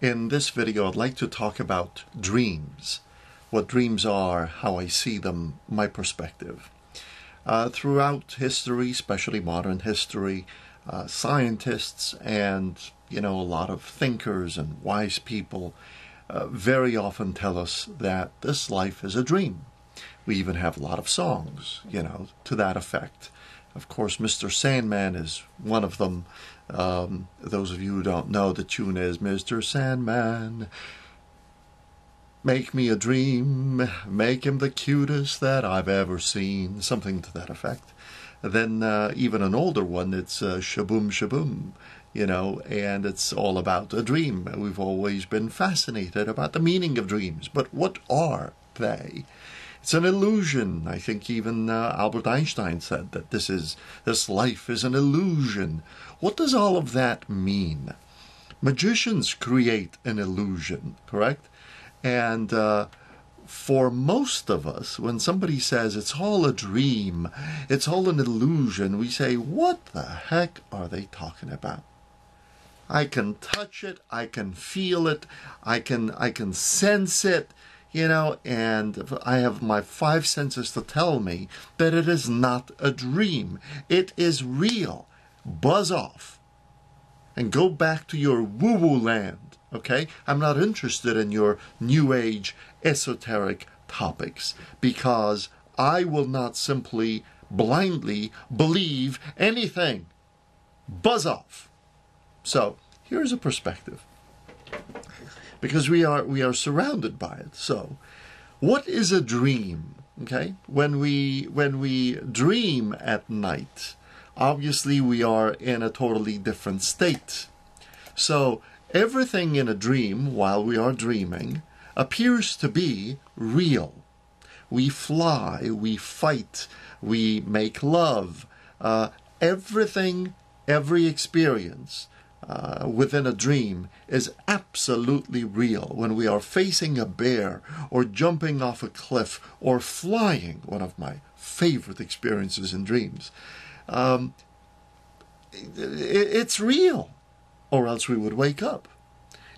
In this video, I'd like to talk about dreams, what dreams are, how I see them, my perspective. Throughout history, especially modern history, scientists and, a lot of thinkers and wise people very often tell us that this life is a dream. We even have a lot of songs, to that effect. Of course, Mr. Sandman is one of them. Those of you who don't know, the tune is Mr. Sandman, make me a dream, make him the cutest that I've ever seen, something to that effect. Then even an older one, it's Shaboom Shaboom, and it's all about a dream. We've always been fascinated about the meaning of dreams, but what are they? It's an illusion. I think even Albert Einstein said that this life is an illusion. What does all of that mean? Magicians create an illusion, correct? And for most of us, when somebody says it's all a dream, it's all an illusion, we say, what the heck are they talking about? I can touch it, I can feel it, I can sense it, and I have my five senses to tell me that it is not a dream. It is real. Buzz off and go back to your woo-woo land, okay? I'm not interested in your New Age esoteric topics because I will not simply blindly believe anything. Buzz off. So here's a perspective, because we are surrounded by it. So what is a dream? Okay, when we dream at night, obviously we are in a totally different state. So everything in a dream while we are dreaming appears to be real. We fly, we fight, we make love. Everything, every experience within a dream is absolutely real. When we are facing a bear or jumping off a cliff or flying, one of my favorite experiences in dreams, it's real, or else we would wake up.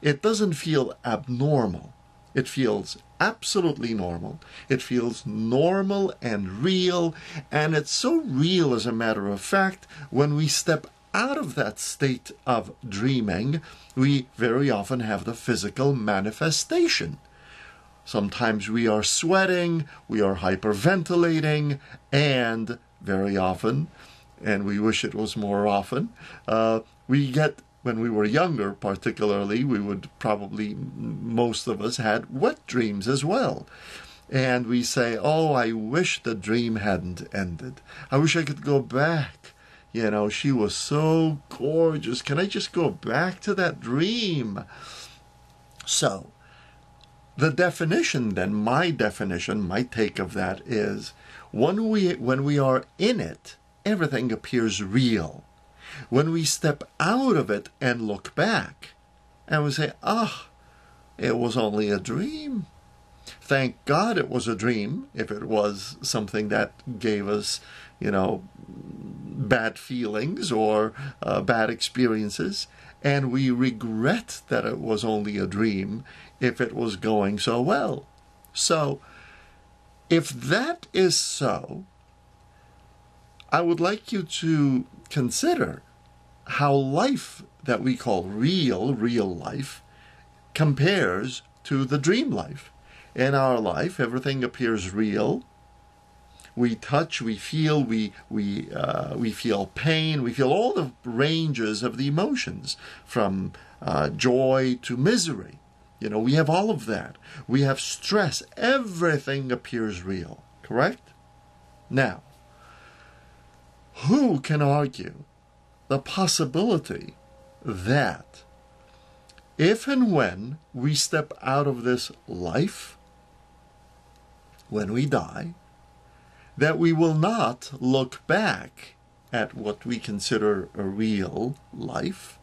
It doesn't feel abnormal. It feels absolutely normal. It feels normal and real, and it's so real, as a matter of fact, when we step out of that state of dreaming, we very often have the physical manifestation. Sometimes we are sweating, we are hyperventilating, and very often, and we wish it was more often, we get, when we were younger particularly, we would probably, most of us had wet dreams as well. And we say, oh, I wish the dream hadn't ended. I wish I could go back. She was so gorgeous. Can I just go back to that dream? So, the definition then, my definition, my take of that is, when we are in it, everything appears real. When we step out of it and look back, and we say, it was only a dream. Thank God it was a dream, if it was something that gave us, bad feelings or bad experiences, and we regret that it was only a dream if it was going so well. So, if that is so, I would like you to consider how life that we call real life, compares to the dream life. In our life, everything appears real. We touch, we feel, we feel pain, we feel all the ranges of the emotions, from joy to misery. We have all of that. We have stress. Everything appears real, correct? Now, who can argue the possibility that if and when we step out of this life, when we die, that we will not look back at what we consider a real life,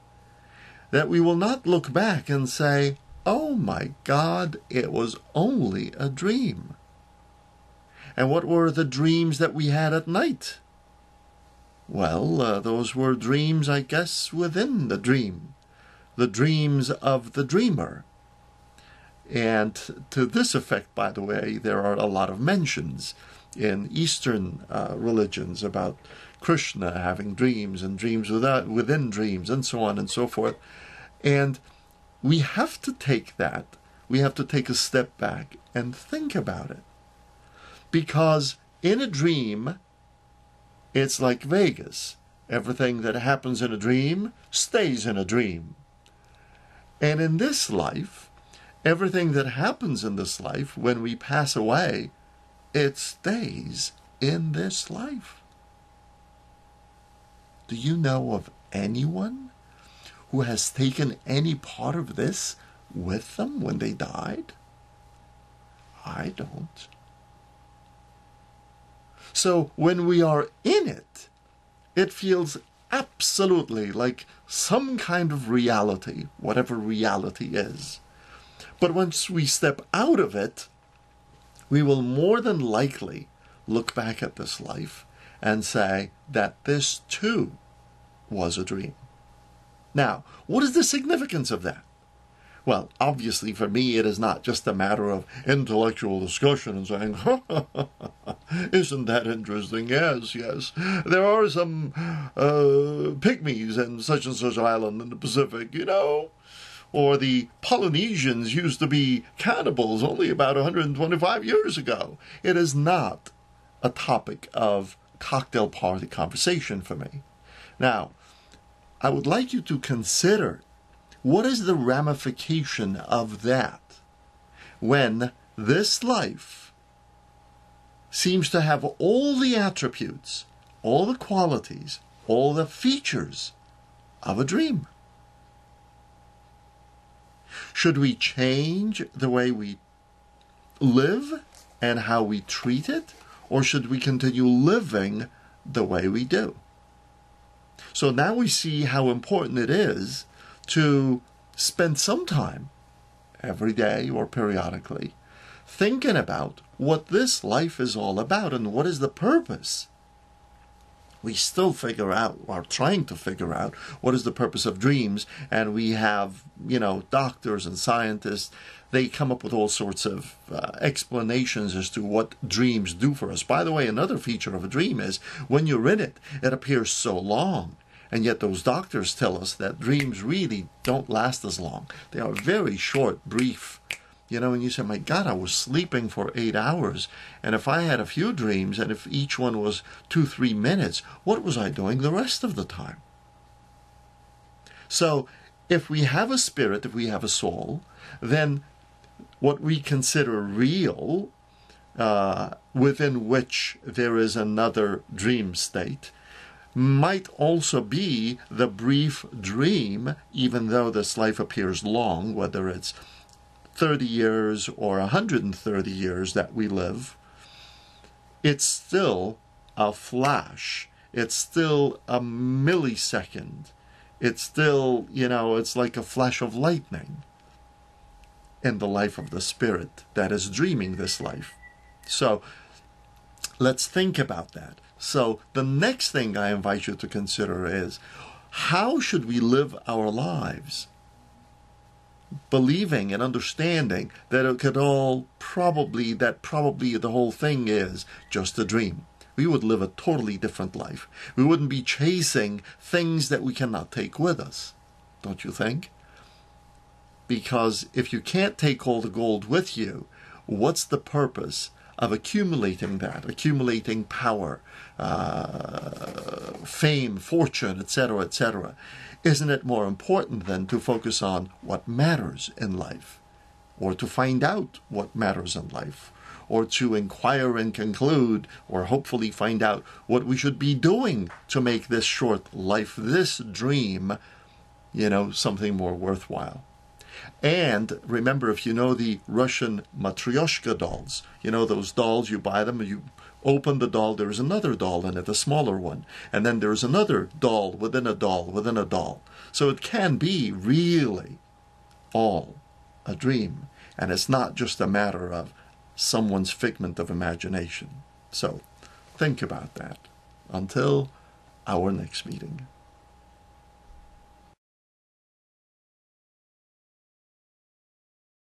that we will not look back and say, oh my God, it was only a dream. And what were the dreams that we had at night? Well, those were dreams, I guess, within the dream. the dreams of the dreamer. And to this effect, by the way, there are a lot of mentions in Eastern religions about Krishna having dreams and dreams within dreams and so on and so forth. And we have to take that, we have to take a step back and think about it. Because in a dream, it's like Vegas. Everything that happens in a dream stays in a dream. And in this life, everything that happens in this life, when we pass away, it stays in this life. Do you know of anyone who has taken any part of this with them when they died? I don't. So when we are in it, it feels absolutely like some kind of reality, whatever reality is. But once we step out of it, we will more than likely look back at this life and say that this too was a dream. Now, what is the significance of that? Well, obviously for me it is not just a matter of intellectual discussion and saying, isn't that interesting? Yes, yes. There are some pygmies in such and such island in the Pacific, you know. Or the Polynesians used to be cannibals only about 125 years ago. It is not a topic of cocktail party conversation for me. Now, I would like you to consider, what is the ramification of that when this life seems to have all the attributes, all the qualities, all the features of a dream? Should we change the way we live and how we treat it, or should we continue living the way we do? So now we see how important it is to spend some time, every day or periodically, thinking about what this life is all about and what is the purpose. We still figure out, or trying to figure out, what is the purpose of dreams, and we have, doctors and scientists, they come up with all sorts of explanations as to what dreams do for us. By the way, another feature of a dream is, when you're in it, it appears so long. And yet those doctors tell us that dreams really don't last as long. They are very short, brief. And you say, my God, I was sleeping for 8 hours. And if I had a few dreams, and if each one was 2-3 minutes, what was I doing the rest of the time? So if we have a spirit, if we have a soul, then what we consider real, within which there is another dream state, might also be the brief dream, even though this life appears long, whether it's 30 years or 130 years that we live. It's still a flash. It's still a millisecond. It's still, it's like a flash of lightning in the life of the spirit that is dreaming this life. So let's think about that. So the next thing I invite you to consider is, how should we live our lives? Believing and understanding that it could all probably the whole thing is just a dream. We would live a totally different life. We wouldn't be chasing things that we cannot take with us. Don't you think? Because if you can't take all the gold with you, what's the purpose of accumulating that, accumulating power, fame, fortune, etc., etc.? Isn't it more important then to focus on what matters in life, or to find out what matters in life, or to inquire and conclude, or hopefully find out what we should be doing to make this short life, this dream, something more worthwhile? And remember, if you know the Russian Matryoshka dolls, those dolls, you buy them, you open the doll, there's another doll in it, a smaller one. And then there's another doll within a doll within a doll. So it can be really all a dream. And it's not just a matter of someone's figment of imagination. So think about that. Until our next meeting.